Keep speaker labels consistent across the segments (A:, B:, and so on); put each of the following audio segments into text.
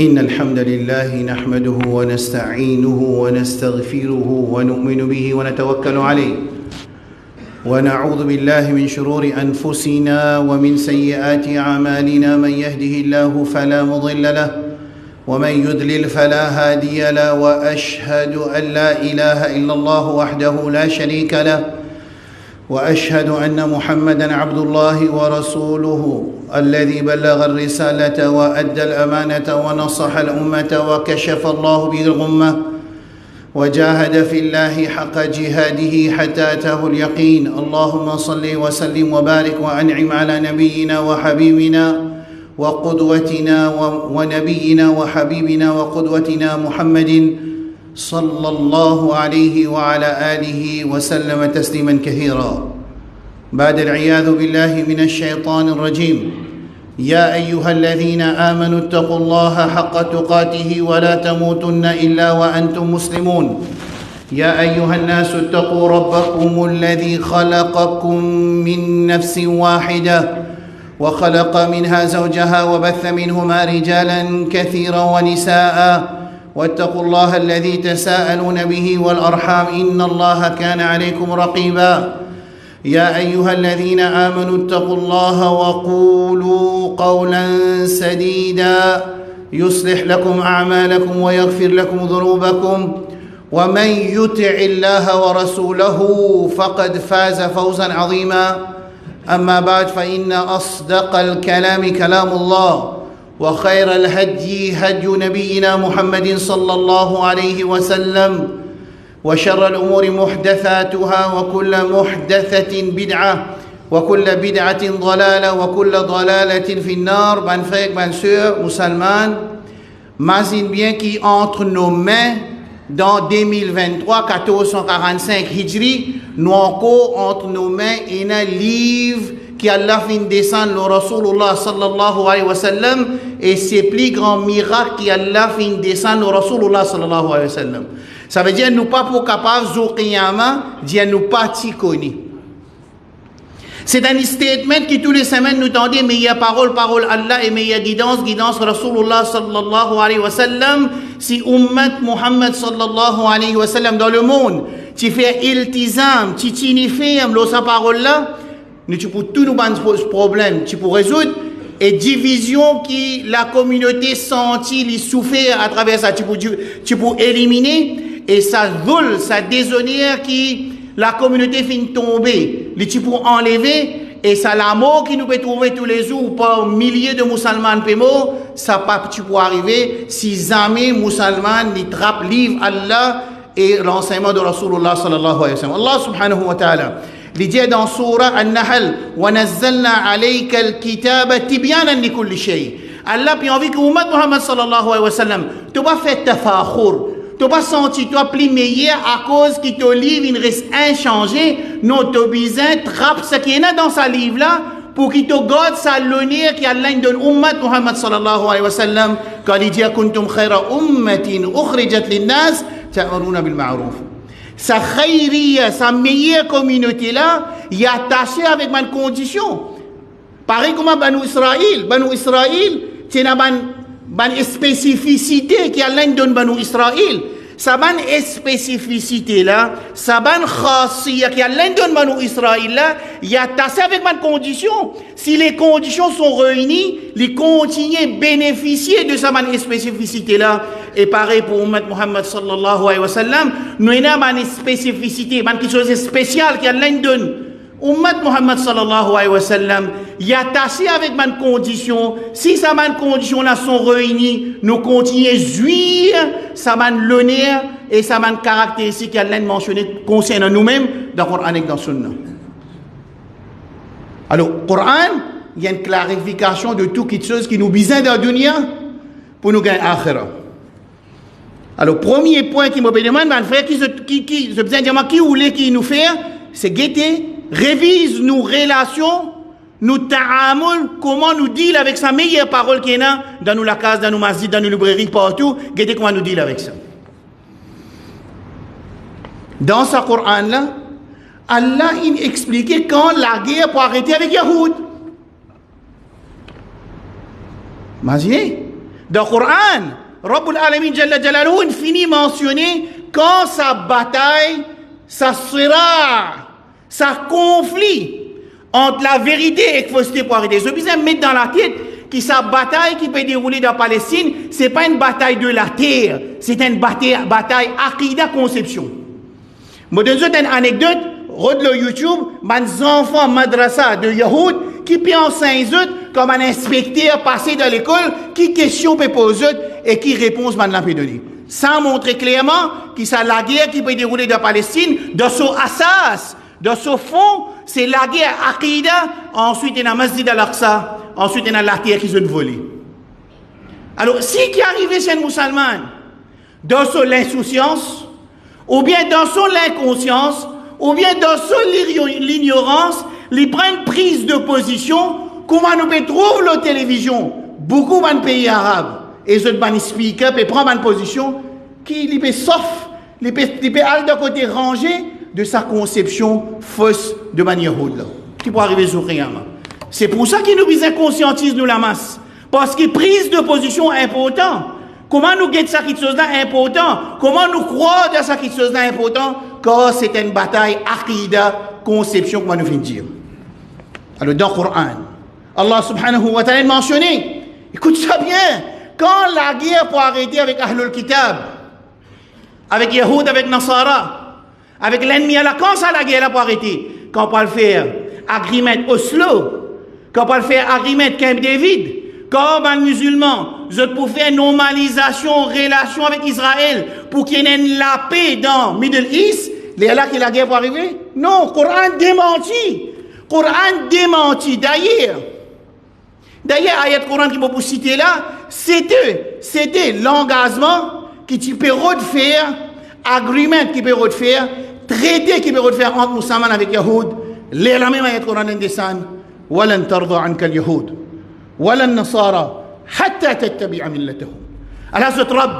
A: إن الحمد لله نحمده ونستعينه ونستغفره ونؤمن به ونتوكل عليه ونعوذ بالله من شرور أنفسنا ومن سيئات أعمالنا من يهده الله فلا مضل له ومن يضلل فلا هادي له وأشهد أن لا إله إلا الله وحده لا شريك له وأشهد أن محمدًا عبد الله ورسوله الذي بلغ الرسالة وأدى الأمانة ونصح الأمة وكشف الله به الغمة وجاهد في الله حق جهاده حتى أتاه اليقين. اللهم صل وسلم وبارك وأنعم على نبينا وحبيبنا وقدوتنا ونبينا وحبيبنا وقدوتنا محمد صلى الله عليه وعلى آله وسلم تسليما كثيرا. بعد العياذ بالله من الشيطان الرجيم. يا أيها الذين آمنوا اتقوا الله حق تقاته ولا تموتن إلا وأنتم مسلمون. يا أيها الناس اتقوا ربكم الذي خلقكم من نفس واحدة وخلق منها زوجها وبث منهما رجالا كثيرا ونساء واتقوا الله الذي تساءلون به والأرحام إن الله كان عليكم رقيبا. يا أيها الذين آمنوا اتقوا الله وقولوا قولا سديدا يصلح لكم أعمالكم ويغفر لكم ذنوبكم ومن يطع الله ورسوله فقد فاز فوزا عظيما. أما بعد فإن أصدق الكلام كلام الله وخير الهدي هدي نبينا محمد صلى الله عليه وسلم وشر الأمور محدثاتها وكل محدثة بدعة وكل بدعة ضلالة وكل ضلالة في النار. Ban frères, ban sœurs musulmanes, imagine bien qui entre nos mains dans 2023 1445 Hijri, nous encore entre nos mains un livre qui Allah fin descendre le Rasulullah sallallahu alayhi wa sallam et ses plus grands miracles qui Allah fin descendre le Rasulullah sallallahu alayhi wa sallam. Ça veut dire nous pas pour capable jour qiyamah, dire nous pas t'y connaît. C'est un statement qui tous les semaines nous tendait meilleure parole Allah et meilleure guidance Rasulullah sallallahu alayhi wa sallam. Si ummat Muhammad sallallahu alayhi wa sallam dans le monde, tu fais iltizam, tu t'y fermes sa parole là, tu peux tout nous problème, tu peux résoudre et division qui la communauté sentit, les souffrir à travers ça, tu peux éliminer et ça vole, ça déshonneur qui la communauté finit tomber, les tu peux enlever et ça l'amour qui nous peut trouver tous les jours par milliers de musulmans pémo, ça pas tu peux arriver si jamais musulmans les trappe livre Allah et l'enseignement de Rasulullah sallallahu alayhi wa sallam. Allah subhanahu wa ta'ala il dit dans Surah An-Nahl وَنَزَّلْنَا عَلَيْكَ الْكِتَابَ تِبْيَانًا لِكُلِّ شَيْءٍ. Allah puis envie que l'ummat Muhammad sallallahu alayhi wa sallam tu pas fait tafakhur, tu pas senti toi plus meilleur à cause qui te livre il reste inchangé, non tu besoin trappe ce qui est dans sa livre là pour qu'il te garde sa l'honneur qui Allah donne ummat Muhammad sallallahu alayhi wa sallam quand il dit kuntum khayra ummatin ukhrijat lin-nas ta'muruna bil ma'ruf. Sa khayriya, sa meilleure communauté là, il est attaché avec ma condition. Pareil comme Banu Israël, c'est une spécificité qui Allah donne Banu Israël. Sa bonne spécificité là, sa bonne khasiyya qui Allah donne Banu Israël là, il est attaché avec ma condition. Si les conditions sont réunies, les continuer bénéficier de sa bonne spécificité là. Et pareil pour Ummat Muhammad sallallahu alayhi wa sallam, nous avons une spécificité, quelque chose de spécial qui Allah donne. Ummat Muhammad sallallahu alayhi wa sallam, il est attaché avec ma condition. Si ces conditions-là sont réunies, nous continuons à jouir sa l'honneur et sa caractéristique qu'Allah mentionné concernant nous-mêmes dans le Coran et dans le Sunna. Alors, le Coran, il y a une clarification de tout quelque chose qui nous besoin dans la dunya pour nous gagner akhira. Alors, premier point qui me demande, mon frère, qui voulait qui nous fait, c'est guetter, révise nos relations, nous ta'amul, comment nous deal avec sa meilleure parole qui est dans nos la case, dans nos masjids, dans nos librairies, partout, guetter comment nous deal avec ça. Dans ce Coran-là, Allah il expliquait quand la guerre pour arrêter avec Yahoud. Imaginez, Dans le Coran, Rabbul Alamin Jalla Jalaluhu finit mentionner quand sa bataille, ça sera, ça conflit entre la vérité et la fausseté pour arrêter. Je besoin de mettre dans la tête que sa bataille qui peut dérouler dans la Palestine, ce n'est pas une bataille de la terre, c'est une bataille Aqida conception. Je vous donne une anecdote, regarde le YouTube, mes enfants madrasa de Yahoud qui peut enseigner comme un inspecteur passé dans l'école, qui question peut poser et qui réponse maintenant peut donner. Sans montrer clairement que c'est la guerre qui peut dérouler dans la Palestine, dans son assas, dans son fond, c'est la guerre Aqida, ensuite il y a le Masjid al-Aqsa, ensuite il y a la terre qui se volée. Alors, si qui arrive chez un musulman, dans son insouciance, ou bien dans son inconscience, ou bien dans son l'ignorance, ils prennent prise de position, comment nous pouvons trouver la télévision, beaucoup de pays arabes, et ils ont speak up et prendre une position qui peut sauf, il peut aller d'un côté rangé de sa conception fausse de manière haute, qui peut arriver sur rien. C'est pour ça qu'il nous besoin conscientise nous la masse, parce que prise de position est important. Comment nous guetter ça qui chose là important? Comment nous croire dans ça qui chose là important? Quand c'est une bataille aqida, conception, comment nous venons dire. Alors dans le Coran, Allah subhanahu wa ta'ala mentionné, écoute ça bien, quand la guerre pour arrêter avec Ahlul Kitab, avec Yahoud, avec Nasara, avec l'ennemi Allah, quand ça la guerre là pour arrêter? Quand on peut le faire agreement Oslo, quand on peut le faire agreement Camp David, comme un musulman, je peux faire normalisation, relation avec Israël pour qu'il y ait la paix dans Middle East, il y a là que la guerre va arriver? Non, Coran démenti. Coran démenti. D'ailleurs, ayat Coran qui vous citer là, c'était l'engagement qui tu peux refaire, agreement qui peut refaire, traité qui peut refaire entre musulmans avec Yahoud. Les la même ayat Coran descend, walan tarda anka al-Yahoud. ولا النصارى حتى تتبع ملتهم. Alors ce robe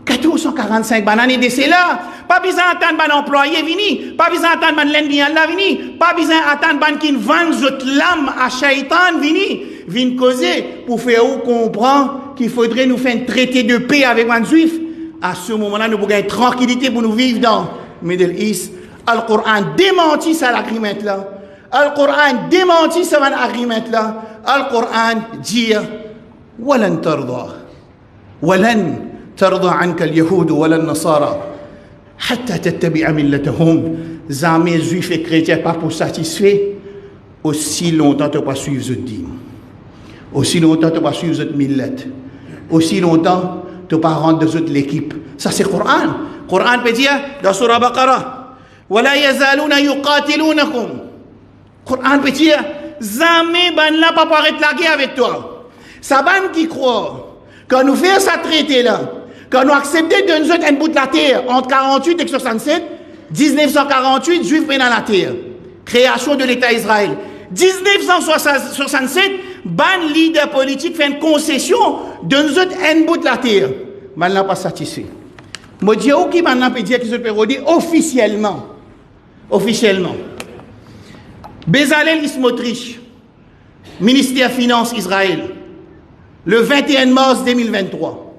A: 445 bananes de là, pas besoin d'attendre ban employé vini, pas besoin d'attendre ban l'ennemi Allah vini, pas besoin d'attendre ban qui vend cette lame à Shaitan vini causer pour faire comprendre qu'il faudrait nous faire un traité de paix avec les juifs. À ce moment-là, nous pouvons être tranquillité pour nous vivre dans Middle East. Al-Qur'an démentit ça l'agreement là. Al-Qur'an démentit ça l'agreement là. Al-Qur'an dit ولن ترضى عنك اليهود ولا النصارى حتى تتبع ملتهم. Jamais juifs et chrétiens pas pour satisfaire aussi longtemps tu pas suivre ce dîme, aussi longtemps tu pas suivre cette millet, aussi longtemps tu pas rendre de l'équipe. Ça c'est Coran. Coran peut dire dans surah Baqarah ولا يزالون يقاتلونكم. Coran peut dire jamais ban là pas paraître la guerre avec toi. Ça ban qui croit quand nous faisons ça traité là, quand nous acceptons de nous un bout de la terre entre 48 et 67, 1948 juifs prennent la terre, création de l'État Israël. 1967 ban leader politique fait une concession de nous un bout de la terre. Ban là pas satisfait. Moi dis OK ban peut dire qu'ils se peut redire officiellement. Bezalel Smotrich, ministère des Finances Israël, le 21 mars 2023.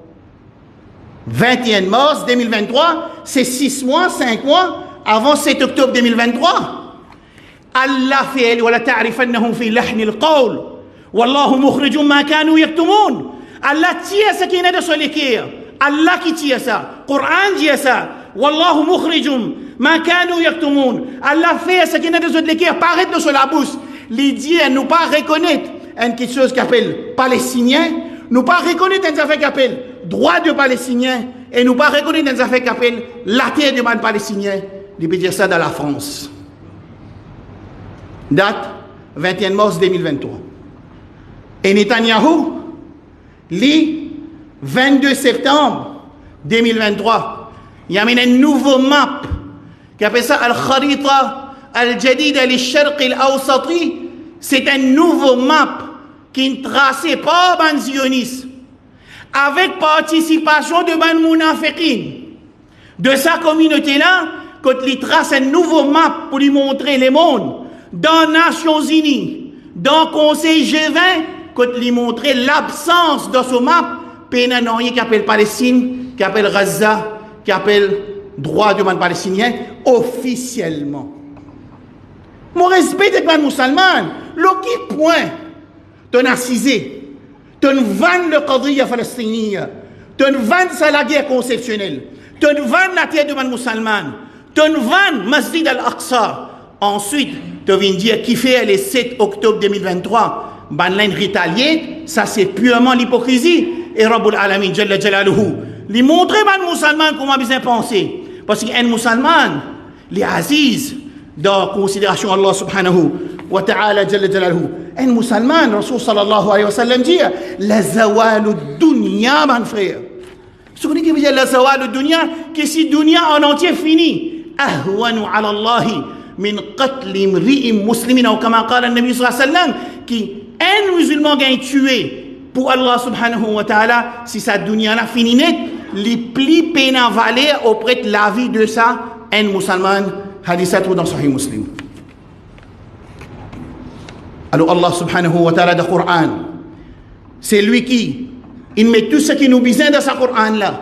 A: 21 mars 2023, c'est 6 mois, 5 mois avant 7 octobre 2023. Allah fait ولا تعرفنهم في لحن القول والله مخرج ما كانوا يكتمون. Allah tire ce qui est de son équerre. Allah qui tire ça. Coran dit ça. والله مخرج ما كانوا يكتمون. Allah fait ce qui est de son équerre paraître sur la bouche. L'idée est nous pas reconnaître une chose qui appelle palestinien, nous pas reconnaître une affaire qui appelle droit de palestinien et nous pas reconnaître une affaire qui appelle la terre de man palestinien. Il peut dire ça dans la France. Date 21 mars 2023. Et Netanyahu, le 22 septembre 2023, il y a un nouveau map qui appelle ça Al-Kharita Al-Jadida Al-Sharq Al-Awsati. C'est un nouveau map qui est tracé par les zionistes avec participation de ban Munafiqin de sa communauté-là, quand il trace un nouveau map pour lui montrer le monde dans les Nations Unies, dans le Conseil G20, quand il montrer l'absence dans ce map pénanoyer qui appelle Palestine, qui appelle Gaza, qui appelle droit du monde palestinien, officiellement. Mon respect de les musulmans, le qui point, ton assisé, ton van le qadriya palestinien, ton van c'est la guerre conceptionnelle, ton van la terre de les musulmans, ton van Masjid al-Aqsa. Ensuite, tu viens dire qui fait le 7 octobre 2023, banlin rétalié, ça c'est purement l'hypocrisie. Et Rabbul Alamin, Jalla Jalaluhu, lui montrer aux musulmans comment bien penser. Parce qu'un musulman, les aziz, dans considération Allah subhanahu wa ta'ala, Jalla Jalaluhu, un musulman, Rasul sallallahu alayhi wa sallam dit, la zawalu dunya, mon frère. Ce qu'on dit qui veut dire la zawalu dunya, que si dunya en entier fini, ahwanu ala Allahi, min qatli mri'im muslimin, ou comme a dit le Nabi sallallahu alayhi wa sallam, qui un musulman gagne tué pour Allah subhanahu wa ta'ala, si sa dunya n'a fini net, les plis pénants valés auprès de la vie de ça, un musulman, hadith dans Sahih Muslim. Alors Allah subhanahu wa ta'ala dans le Coran, c'est lui qui, il met tout ce qui nous besoin dans ce Coran là,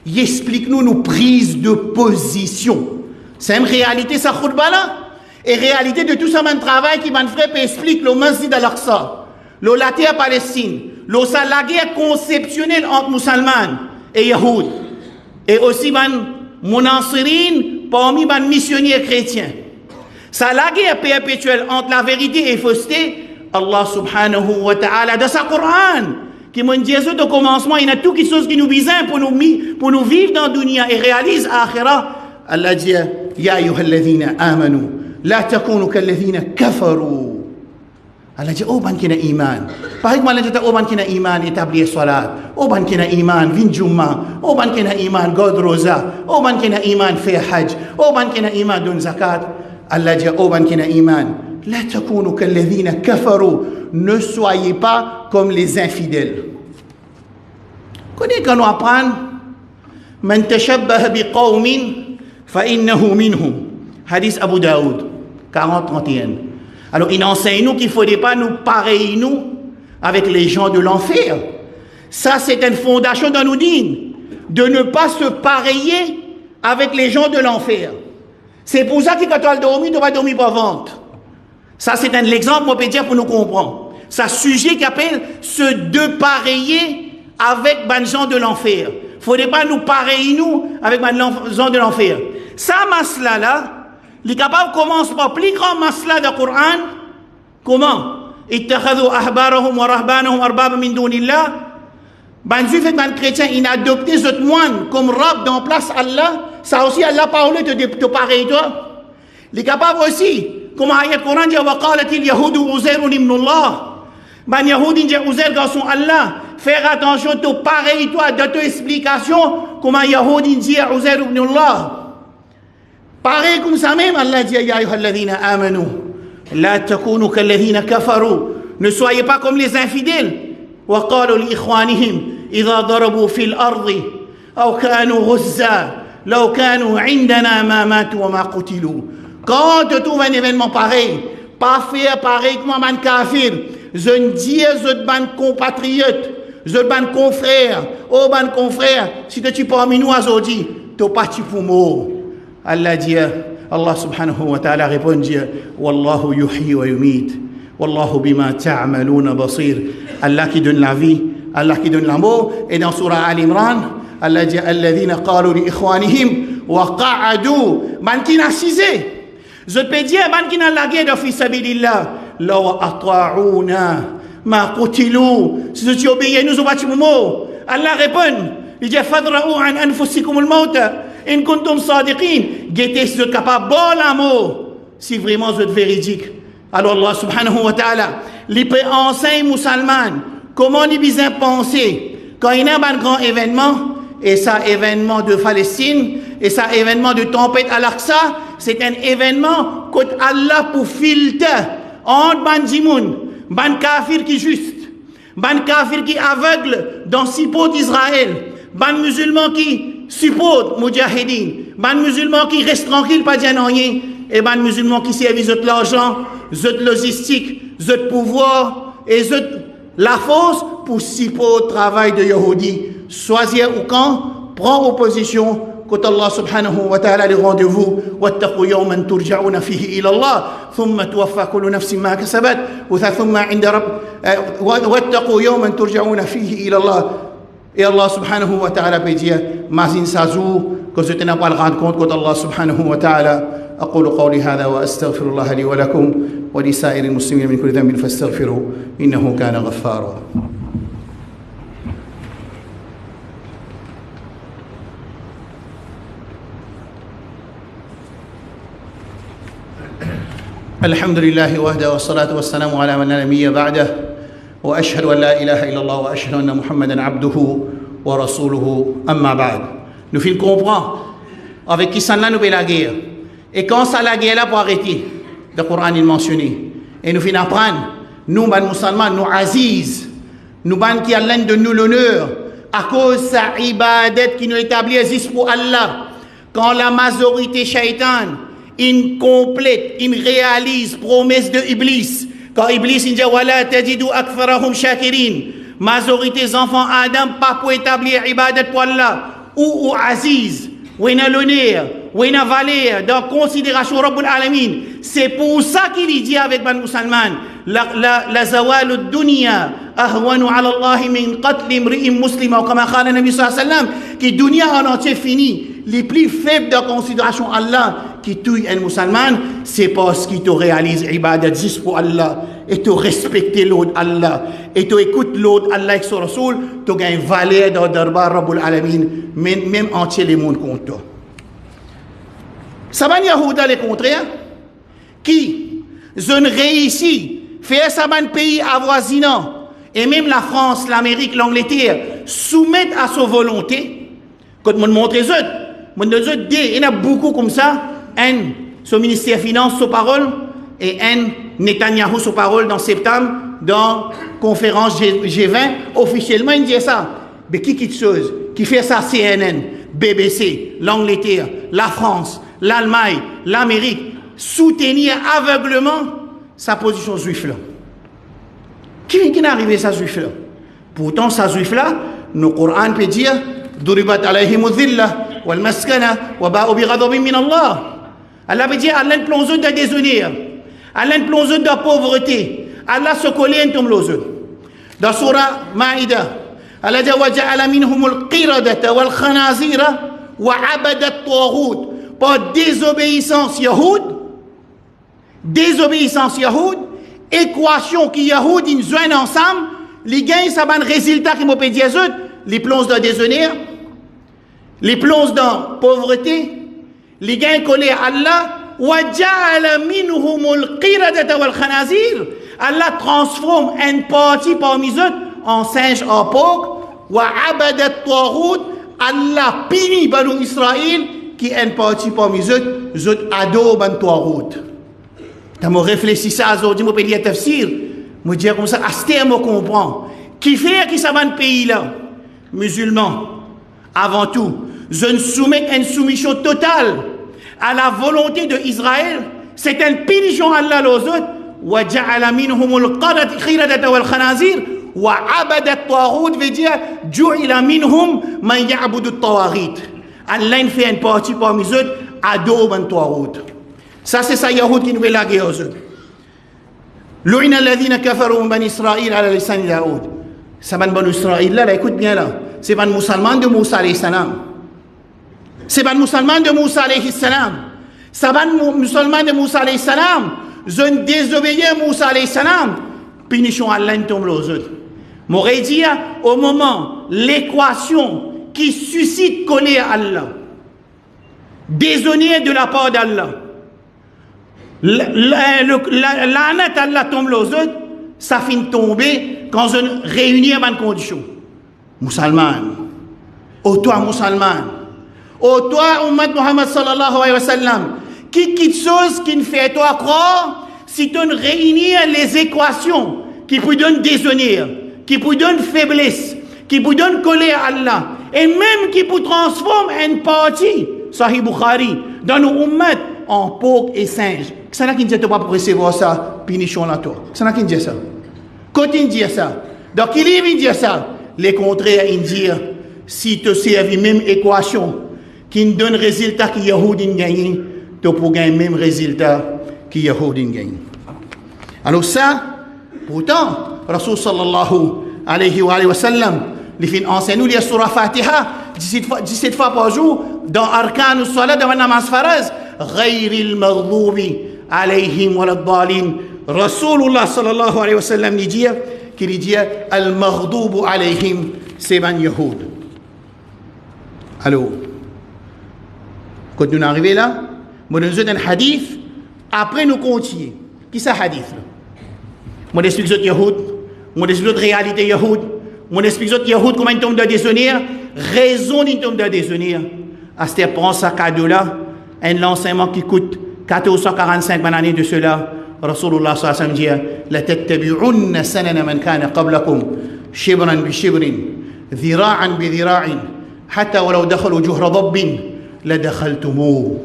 A: il explique nos prises de position. C'est une réalité ça khutba là, et réalité de tout ça man travail qui man frère explique le Masjid al-Aqsa, le la terre Palestine, la guerre conceptionnelle entre musulmans et Yahoud, et aussi man Munassirin parmi les missionnaires chrétiens. Ça la guerre perpétuelle entre la vérité et fausseté, Allah subhanahu wa ta'ala dans sa Coran, qui m'a dit au commencement, il y a tout quelque chose qui nous besoin pour nous vivre dans la dunya et réaliser akhira. Allah dit, Ya ayyuhalladhina amanu, la takunu kalladhina kafaru. Allah dit, oh ban kina iman. Par exemple, Allah dit, oh ban kina iman établir salat, oh ban kina iman vin jumma, oh ban kina iman god roza, oh ban kina iman faire hajj, oh ban kina iman don zakat. Allah dit, oh ban kina iman, la takunu kalladhina kafaru, ne soyez pas comme les infidèles. Quand on apprend, man tashabbaha biqawmin fa innahu minhum. Hadith Abu Daoud 40-31. Alors, il enseigne nous qu'il ne faudrait pas nous pareiller nous avec les gens de l'enfer. Ça, c'est une fondation dans nous dînes, de ne pas se pareiller avec les gens de l'enfer. C'est pour ça que quand tu as dormi, tu ne vas dormir pas vente. Ça, c'est un exemple, on peut dire, pour nous comprendre. C'est un sujet qui appelle se dépareiller avec les gens de l'enfer. Il ne faudrait pas nous pareiller nous avec les gens de l'enfer. Ça, masla là, les capables commencent par plus grand masla du Coran. Comment? Ittakhadhu ahbarahum wa rahbanahum arbaba min dunillah. Ben juif et ben chrétien, ils ont adopté ce moine comme rab dans place Allah. Ça aussi, Allah parle de pareil toi. Les capables aussi, comme ayat Coran dit, wa qalatil yahudu uzairun ibnullah. Ben Yahoudi dit Uzair garçon Allah. Faire attention de pareil toi, de ton explication, comment Yahoudi dit Uzair ibnullah. Pareil comme ça même, Allah dit Ya ayyuhalladhina amanu, la takunu kalladhina kafaru. Ne soyez pas comme les infidèles. Wa qalu li ikhwanihim idha darabu fil ardi aw kanu ghuzza law kanu indana ma matu wa ma qutilu. Quand tu trouves un événement pareil, pas faire pareil comme un kafir, je ne dis aux ban compatriotes, aux ban confrères, aux ban confrères, si tu es parmi nous aujourd'hui, tu es parti pour mort. Allah dit, Allah subhanahu wa ta'ala répond, dit, Wallahu yuhyi wa yumit, Wallahu bima ta'amaluna basir. Allah qui donne la vie, Allah qui donne la mort. Et dans surah Al-Imran, Allah dit, Alladhina qalu li ikhwanihim wa qa'adu, man qui n'a cisé. Je peux dire, man qui n'a la guerre de fi sabilillah, law ata'una ma qutilu. Si tu obéis, nous au bâtiment. Allah répond, il dit, fadra'u an anfusikum al-mawta. In kuntum sadiqin, guettez si vous êtes capable bon l'amour, si vraiment vous êtes véridique. Alors Allah subhanahu wa ta'ala, il peut enseigner aux musulmans comment ils besoin penser quand il y a un grand événement, et ça événement de Palestine, et ça événement de tempête à l'Aqsa, c'est un événement que Allah pour filtrer entre ban dimoun, ban kafir qui juste, ban kafir qui aveugle dans six pots d'Israël, ban musulman qui supporte Mujahideen, ban musulman qui reste tranquille, pas dire rien, et ban musulman qui servent de l'argent, de logistique, de pouvoir, et de la force pour si peu au travail de Yahudi. Choisir ou quand, prends opposition contre Allah subhanahu wa ta'ala les rendez-vous. واتقوا يوما ترجعون فيه إلى الله ثم توفى كل نفس ما كسبت ثم عند رب واتقوا يوما ترجعون فيه إلى الله. Et Allah subhanahu wa ta'ala peut dire mazin sazou que je n'ai pas le rendre compte contre Allah subhanahu wa ta'ala. أقول قولي هذا وأستغفر الله لي ولكم ولسائر المسلمين من كل ذنب فاستغفروه إنه كان غفارا. الحمد لله وحده والصلاة والسلام على من لا نبي بعده وأشهد أن لا إله إلا الله وأشهد أن محمدا عبده ورسوله أما بعد. Nous films comprend avec qui ça là nous fait la guerre et quand ça la guerre là pour arrêter le Coran il mentionné et nous films apprendre nous ban musulmans nous aziz nous ban qui Allah de nous l'honneur à cause sa ibadat qui nous établit existe pour Allah quand la majorité shaitan incomplète, il réalise promesse de Iblis. Quand Iblis il dit wala tajidu aktharahum shakirin, majorité des enfants Adam pas pour établir ibadat pour Allah ou aziz, ou ina l'honneur, ou ina valeur dans considération Rabbul Alamin. C'est pour ça qu'il dit avec ban musulman la zawal ad-dunya ahwanu ala Allah min qatl imri'in muslima comme a dit le Nabi sallallahu alayhi wa sallam que dunya en entier fini. Les plus faibles de considération Allah qui tuent un musulman, c'est parce qu'il te réalise ibadat juste pour Allah et te respecter l'autre Allah et te écoute l'autre Allah et son Rasoul, tu gagnes valeur dans le darbar Rabbul Alamin, même entier les mondes contre toi. Ça va Yahouda le contraire, qui zone réussi, fait ça un pays avoisinant, et même la France, l'Amérique, l'Angleterre, soumettent à sa volonté, quand on montre les autres, il y en a beaucoup comme ça, un sur le ministère des Finances, sur parole, et un Netanyahu, sur parole, dans septembre, dans la conférence G20, officiellement, il dit ça. Mais qui quitte chose, qui fait ça, CNN, BBC, l'Angleterre, la France, l'Allemagne, l'Amérique, soutenir aveuglement sa position juive là. Qui n'est arrivé à sa juive là? Pourtant, sa juive là, le Coran peut dire, Duribat alayhim udhillah. والمسكنة وباءوا بغضب من الله. Allah veut dire Allah plonge dans déshonneur, Allah plonge dans pauvreté, Allah se colle en tom loze. Dans surah Maïda, Allah dit وجعل منهم القردة والخنازير وعبد الطاغوت. Par désobéissance yahoud, équation qui yahoud ils joignent ensemble, les gains ça ban résultat qui m'ont dit les plonge dans déshonneur, les plonge dans pauvreté, les gains collés à Allah, وَجَعَلَ مِنْهُمُ الْقِرَدَةَ وَالْخَنَازِيرَ. Allah transforme une partie parmi eux en singe, en porc, وَعَبَدَ الطَّاغُوتَ. Allah punit Banu Israël qui est une partie parmi eux adorent Banu Taghut. Quand je réfléchis ça aujourd'hui, je peux lire tafsir, je dis comme ça, Aster me comprend. Qui fait que ça va un pays là, musulman, avant tout, je ne soumets une soumission totale à la volonté d'Israël, c'est une punition à Allah aux autres. وَجَعَلَ مِنْهُمُ الْقِرَدَةَ وَالْخَنَازِيرَ وَعَبَدَ الطَّاغُوتَ veut dire جُعِلَ مِنْهُمْ مَنْ يَعْبُدُ الطَّوَاغِيتَ. Allah fait une partie parmi eux, adore le Taghut. Ça c'est ça Yahoud qui nous fait la guerre aux autres. لُعِنَ الَّذِينَ كَفَرُوا مِنْ بَنِي إِسْرَائِيلَ عَلَى لِسَانِ داوود. Ça ban Banu Israël là, écoute bien là. C'est ban musulman de Moussa alayhi salam. C'est ban musulman de Moussa alayhi salam. C'est ban musulman de Moussa alayhi salam. Je ne désobéis à Moussa alayhi salam. Punition Allah tombe aux autres. M'aurait dit au moment l'équation qui suscite colère à Allah, déshonoré de la part d'Allah, l'anat Allah tombe aux autres, ça finit de tomber quand on réunit à bonne condition. Musulman, ô toi musulman, ô toi ummat Muhammad sallallahu alayhi wa sallam, qui quitte chose qui ne fait toi croire si tu réunis les équations qui vous donnent déshonneur, qui vous donnent faiblesse, qui vous donnent colère à Allah, et même qui vous transforme en partie, Sahih Bukhari, dans nos ummat en porc et singe. C'est là qui ne dit pas pour recevoir ça, punition là toi. C'est là qui dit ça. Quand il dit ça, Donc il vient dire ça. Les contraires, il dit, si tu servis même équation qui nous donne résultat que Yahoudi gagne, tu peux gagner même résultat que Yahoudi gagne. Alors ça, pourtant, Rasul sallallahu alayhi wa sallam, les fins enseignent la surah Fatiha 17 fois par jour dans Arkan al-Salat, dans la namaz faraz, Ghayril maghdubi alayhim wa l'ad-dalin. Rasulullah sallallahu alayhi wa sallam dit qu'il dit al-maghdubu alayhim, c'est ban Yahoud. Alors, quand nous arrivons là, nous avons un hadith, après nous continuons. Qui est ce hadith là? Moi, j'explique aux Yahoud, moi, j'explique la réalité Yahoud, moi, j'explique aux Yahoud comment ils tombent de déshonneur, raison ils tombent de déshonneur. À ce prend ce cadeau-là, un enseignement qui coûte 1445 années de cela. Rasulullah sallallahu alayhi wa sallam dit la tattabi'unna sanana man kana qablakum shibran bi shibrin dhira'an bi dhira'in hatta walau dakhalu juhra dabbin la dakhaltumuh.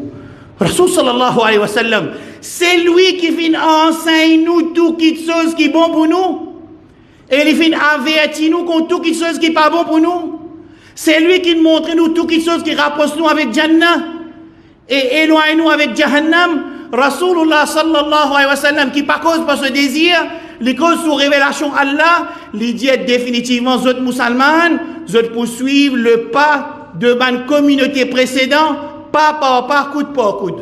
A: Rasul sallallahu alayhi wa sallam, c'est lui qui vient enseigner nous tout quelque chose qui est bon pour nous. Et il vient avertir nous contre tout quelque chose qui n'est pas bon pour nous. C'est lui qui montre nous tout quelque chose qui rapproche nous avec Jannah et éloigne nous avec Jahannam. Rasulullah sallallahu alayhi wa sallam, qui pas cause par ce désir, les causes sous révélation Allah, les dit définitivement, vous êtes musulmans, vous êtes poursuivre le pas de ma communauté précédente, pas par pas, coude par coude.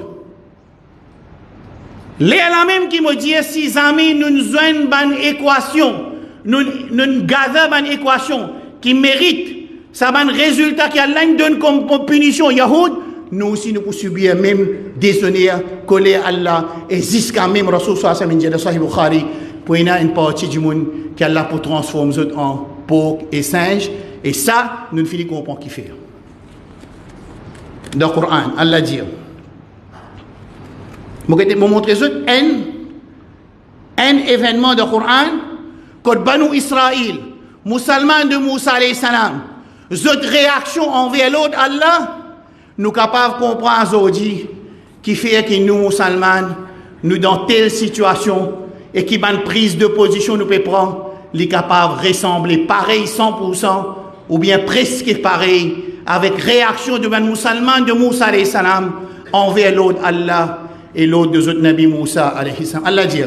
A: Les là même qui me dit, si amis, nous avons une équation, nous gardons une équation qui mérite, ça va un résultat qui Allah donne comme punition, Yahoud, nous aussi nous pouvons subir même déshonneur, coller Allah, et jusqu'à même Rasul sallallahu alayhi wa sallam dans Sahih Bukhari, pour une partie du monde qui Allah pour transformer en porc et singe, et ça, nous ne finissons pas comprendre qui fait. Dans le Coran, Allah dit, je vais vous montrer un événement dans le Coran, quand Banu Israël, musulmans de Moussa alayhi salam, cette réaction envers l'autre Allah, nous sommes capables de comprendre aujourd'hui qui fait que nous, musulmans, nous dans telle situation et qui une prise de position nous peut prendre, les capables de ressembler pareil 100% ou bien presque pareil avec réaction de ben musulmans de Moussa alayhi salam envers l'autre Allah et l'autre de notre Nabi Moussa alayhi salam. Allah dit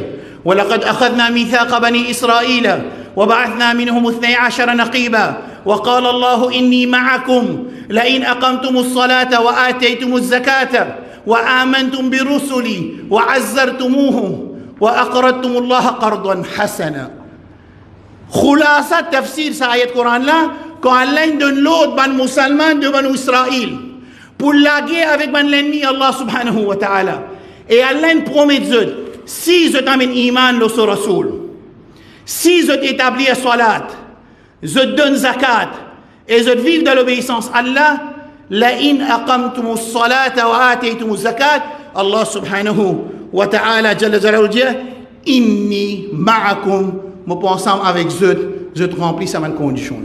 A: وَلَقَدْ أَخَذْنَا مِيثَاقَ بَنِي إِسْرَائِيلَ وَبَعَثْنَا مِنْهُمُ 12 نقيبا وقال الله إني معكم لئن أقمتم الصلاة وآتيتم الزكاة وآمنتم برسلي وعزرتموهم وأقرضتم الله قرضا حسنا. خلاصة تفسير سآية القرآن là quand Allah donne l'autre ban musulman de Banu Israël pour la guerre avec ban l'ennemi Allah subhanahu wa ta'ala, et Allah promet de si je t'amène iman le Rasoul, si je t'établis la salat, je donne zakat et je vis dans l'obéissance à Allah, la in aqamtum as-salata wa ataytum az-zakat, Allah subhanahu wa ta'ala jalla jalaluhu dit inni ma'akum, me pensant avec je te remplis sa condition.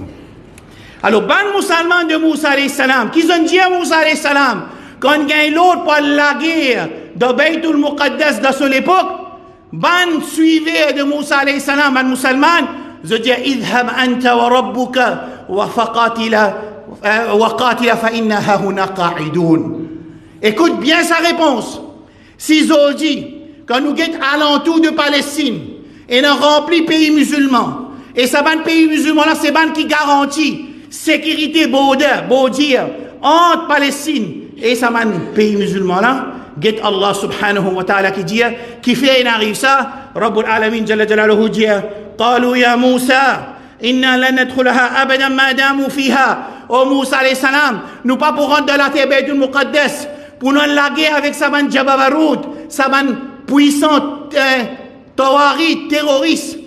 A: Alors ban musulman de Moussa alayhi salam qui ont dit à Moussa alayhi salam quand gagne l'autre pour la guerre dans Baytul Muqaddas dans son époque, ban suivait de Moussa alayhi salam ban musulman, je dis idhab anta wa rabbuka wa qatila fa inna hahuna qa'idun. Écoute bien sa réponse. Si Zodi, quand nous guettons alentour de Palestine et nous remplit pays musulmans, et ça ban pays musulman là, c'est ban qui garantit sécurité dire entre Palestine et ça ban pays musulman là, get Allah subhanahu wa ta'ala qui dit, qui fait arrive ça, Rabbul Alamin jalla jalaluhu dit, قالوا يا موسى إنا لن ندخلها أبدا ما داموا فيها. Oh Moussa alayhi salam, nous pas pour rentrer dans la terre Baytul Muqaddas, pour nous laguer avec sa ban Jababarout, sa ban puissant Tawari, terroriste,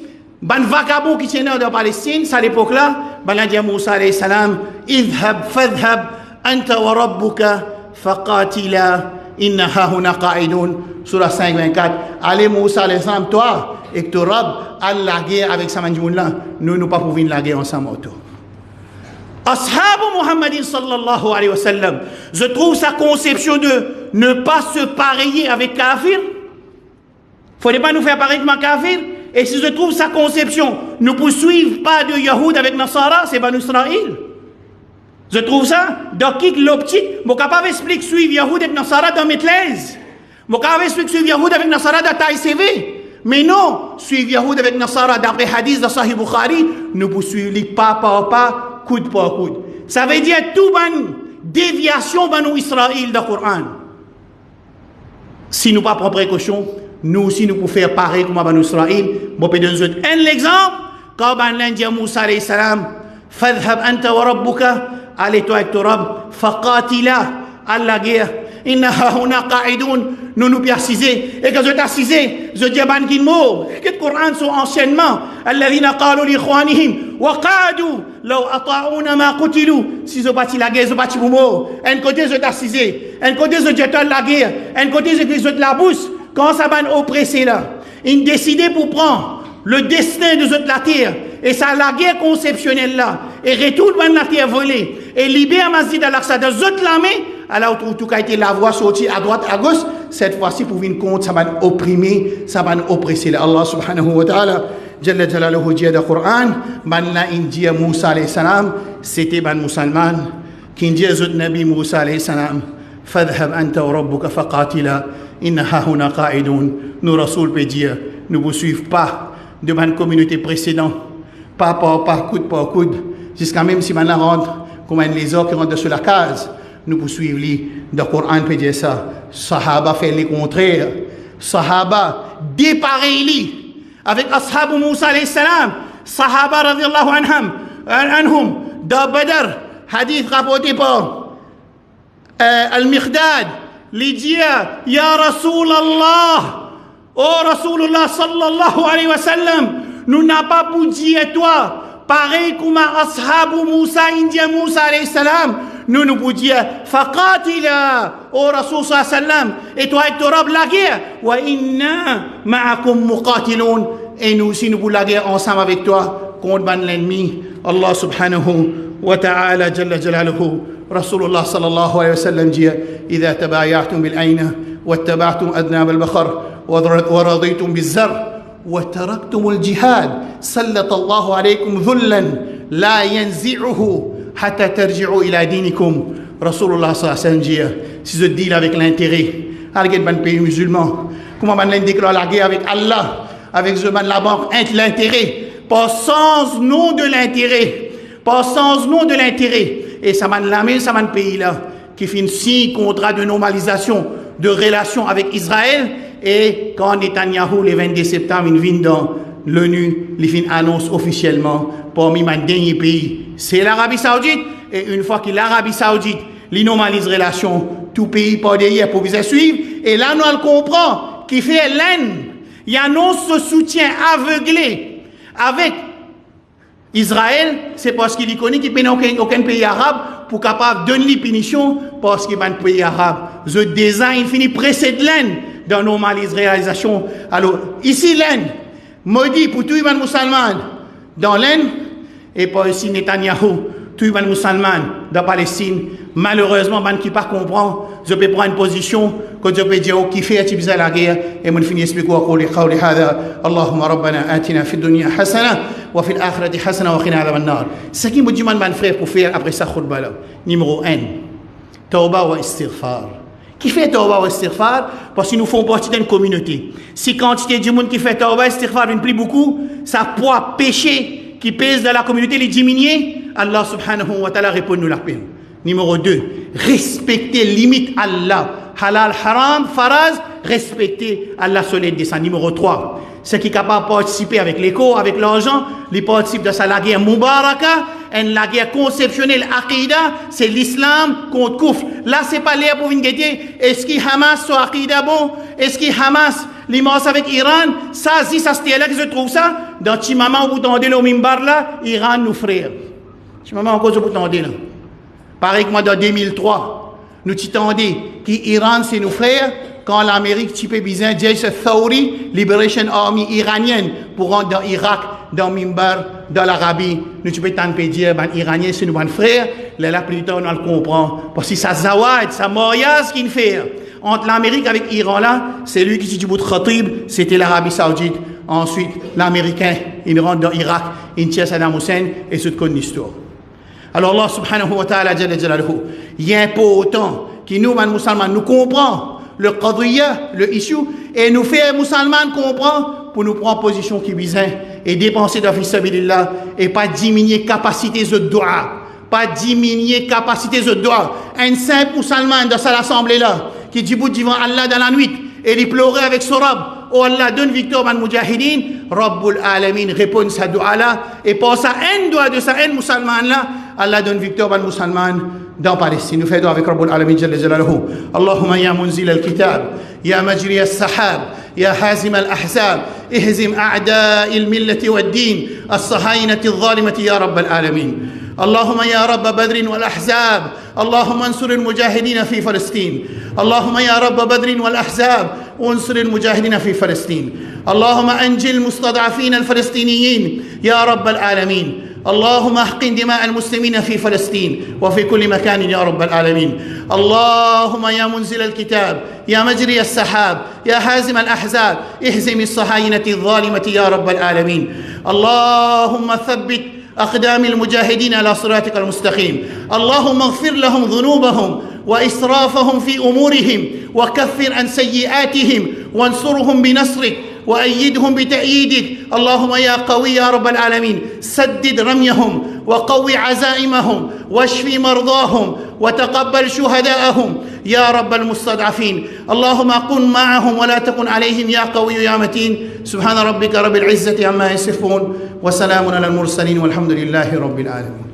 A: ban vagabond qui tient dans Palestine, à l'époque là, ban a dit à Moussa alayhi salam, idhab fadhab anta wa rabbuka faqatila inna hahuna qa'idun. Surah 5:24. Allez Moussa alayhi salam, toi et que Rab a la guerre avec sa manjoun là, nous pas pouvons la guerre ensemble. Ashab Muhammadin sallallahu alayhi wa sallam, je trouve sa conception de ne pas se pareiller avec kafir. Faut pas nous faire pareiller avec kafir. Et si je trouve sa conception, ne poursuivre pas de Yahoud avec Nasara, c'est Banu Israël. Je trouve ça, dans qui l'optique, je suis capable d'expliquer suivre Yahoud avec Nasara dans Metlaise. Je suis capable d'expliquer suivre Yahoud avec Nasara dans TAICV. Mais non, suivre Yahoud avec Nasara d'après hadith de Sahih Bukhari, nous poursuivons pas par pas, coude par coude. Ça veut dire tout une déviation Banu Israël dans le Coran. Si nous ne prenons pas précaution, nous aussi nous pouvons faire pareil comme Banu Israël. Je peux donner un exemple. Quand l'Indien Moussa alayhi salam, fadhhab anta wa rabbuka, allez toi avec ton Rabb, faqatila, à la guerre. Inna hahuna qa'idoun, nous préciser. Et quand je t'assisais, je dis à Ban Kinmo, que le Coran sont anciennement, alladhina qalu li ikhwanihim, wa qadu, law ata'una ma qutilu, si je bâtis la guerre, je bâtis pour moi. Un côté, je t'assisais. Un côté, je jette la guerre. Un côté, je la bousse. Quand ça va oppressé là, il décidait pour prendre le destin de la terre, et ça la guerre conceptionnelle là, et retourne la terre volée, et libère Masjid al-Aqsa de l'armée, alors tout a été la voie sortie à droite, à gauche, cette fois-ci pour une compte, ça va opprimer, ça va oppresser. Allah subhanahu wa ta'ala, Jalla Jalaluhu dit dans le Coran, Banna India Moussa alayhi salam, c'était ban musulman, qui dit à Nabi Moussa alayhi salam, Fadhhab anta wa rabbuka faqatila, inna hahuna qa'idoun, nous Rasoul peut dire, ne vous suivez pas de ma communauté précédente, pas coude par coude, jusqu'à même si maintenant rentre, comme les autres qui rentrent sur la case, nous poursuivons dans le Coran peut dire ça. Sahaba fait le contraire. Sahaba dépareillent avec Ashab Moussa alayhi salam. Sahaba radiallahu anhum dans Badr, hadith rapporté par Al-Miqdad, lui dit Ya Rasulallah, oh Rasulullah sallallahu alayhi wa sallam, nous n'avons pas pour dire toi, pareil comme Ashab Moussa, India Moussa alayhi salam, nous nous pouvons dire faqatila, oh Rasul sallallahu alayhi wa sallam, et toi et ton Rabb la guerre, wa inna ma'akum muqatilun, et nous aussi nous pouvons la guerre ensemble avec toi contre l'ennemi. Allah subhanahu wa ta'ala jalla jalaluhu, Rasulullah sallallahu alayhi wa sallam dit إذا تبايعتم بالأينة واتبعتم أذناب البقر ورضيتم بالزر وتركتم الجهاد سلط الله عليكم ذلا لا ينزعه حتى ترجعوا إلى دينكم. Rasulullah sallallahu alayhi wa sallam dit si je deal avec l'intérêt avec un pays musulman, comment on déclare la guerre avec Allah, avec la banque, l'intérêt, pas sans nom de l'intérêt, pas sans nom de l'intérêt, et ça m'a l'amène, ça m'a le pays là qui fait un signe contrat de normalisation de relations avec Israël. Et quand Netanyahu, le 22 septembre, il vient dans l'ONU, il fait une annonce officiellement parmi les derniers pays, c'est l'Arabie Saoudite. Et une fois que l'Arabie Saoudite il normalise les relations, tout pays par derrière pour vous suivre. Et là, nous comprend qu'il fait l'aine. Il annonce ce soutien aveuglé avec Israël, c'est parce qu'il connaît qu'il n'y a aucun pays arabe pour capable de donner les punitions parce qu'il y a un pays arabe. Ce design finit précède l'aine dans normaliser réalisation. Alors, ici l'aine, maudit pour tous les musulmans dans l'aine, et pas ici Netanyahu, tous les musulmans dans Palestine. Malheureusement, man qui pas comprend, je peux prendre une position que je peux dire qui fait attirer la guerre et mon finir expliquer قولي قولي هذا اللهم ربنا آتنا في الدنيا حسنة وفي الآخرة حسنة وقنا عذاب النار. Ce qui me dit mon frère pour faire après ça khutba là. Numéro 1. Tawba wa istighfar. Qui fait tawba wa istighfar parce qu'ils nous font partie d'une communauté. Si quantité de monde qui fait tawba istighfar ne plie beaucoup, ça poids péché qui pèse dans la communauté les diminuer, Allah subhanahu wa ta'ala répond nous la peine. Numéro 2, respecter limite Allah. Halal, haram, faraz, respecter Allah solide de ça. Numéro 3, ceux qui sont capables de participer avec l'écho, avec l'argent, ils participent de ça, la guerre Mubaraka, et la guerre conceptionnelle, Aqidah, c'est l'islam contre Kufr. Là, c'est pas l'air pour une guetter. Est-ce que Hamas soit Aqidah bon? Est-ce que Hamas, l'immense avec Iran? Ça, si ça c'était là que je trouve ça, dans Chimama, au bout de Mimbar là, Iran nous frère. Chimama, encore au bout de là. Pareil que moi, dans 2003, nous t'attendons qu'Iran, c'est nos frères, quand l'Amérique, type bizarre, Jaish al-Thawri, Liberation Army iranienne, pour rentrer dans l'Irak, dans Mimbar, dans l'Arabie, nous tu peux dire, ben, Iranien, c'est nos frères, là, la plupart, on le comprend. Parce que ça zawad, ça mariage qu'il fait. Entre l'Amérique avec l'Iran, là, c'est lui qui dit du bout de Khatib, c'était l'Arabie Saoudite. Ensuite, l'Américain, il rentre dans l'Irak, il tire Saddam Hussein et se connaît l'histoire. Alors Allah subhanahu wa ta'ala, il est important que nous, les musulmans, nous comprenons le qadriya, le issue, et nous fait les musulmans comprendre pour nous prendre position qui vise et dépenser dans fisabilillah et pas diminuer capacité de doigt. Pas diminuer capacité de doigt. Un simple musulman dans cette assemblée-là qui dit devant Allah dans la nuit et il pleurait avec son Rabb. Oh Allah, donne victoire al mujahidin. Rabbul alamin répond sa doigt là et pour ça un doigt de ça un musulman là, Allah donne victoire al musulman dans Palestine. Nous faisons avec Rabbul alamin jalla jalaluhu. Allahumma ya munzil al-kitab, ya majri al-sahab, يا حازم الأحزاب اهزم أعداء الملة والدين الصهاينة الظالمة يا رب العالمين. اللهم يا رب بدر والأحزاب اللهم انصر المجاهدين في فلسطين. اللهم يا رب بدر والأحزاب وانصر المجاهدين في فلسطين. اللهم أنجي المستضعفين الفلسطينيين يا رب العالمين. اللهم احقن دماء المسلمين في فلسطين وفي كل مكان يا رب العالمين. اللهم يا منزل الكتاب يا مجري السحاب يا هازم الأحزاب اهزم الصهاينة الظالمة يا رب العالمين. اللهم ثبت أقدام المجاهدين على صراطك المستقيم. اللهم اغفر لهم ذنوبهم وإسرافهم في أمورهم وكفر عن سيئاتهم وانصرهم بنصرك وأيدهم بتأييدك. اللهم يا قوي يا رب العالمين سدد رميهم وقوي عزائمهم واشف مرضاهم وتقبل شهداءهم يا رب المستضعفين. اللهم كن معهم ولا تكن عليهم يا قوي يا متين. سبحان ربك رب العزة عما يصفون وسلام على المرسلين والحمد لله رب العالمين.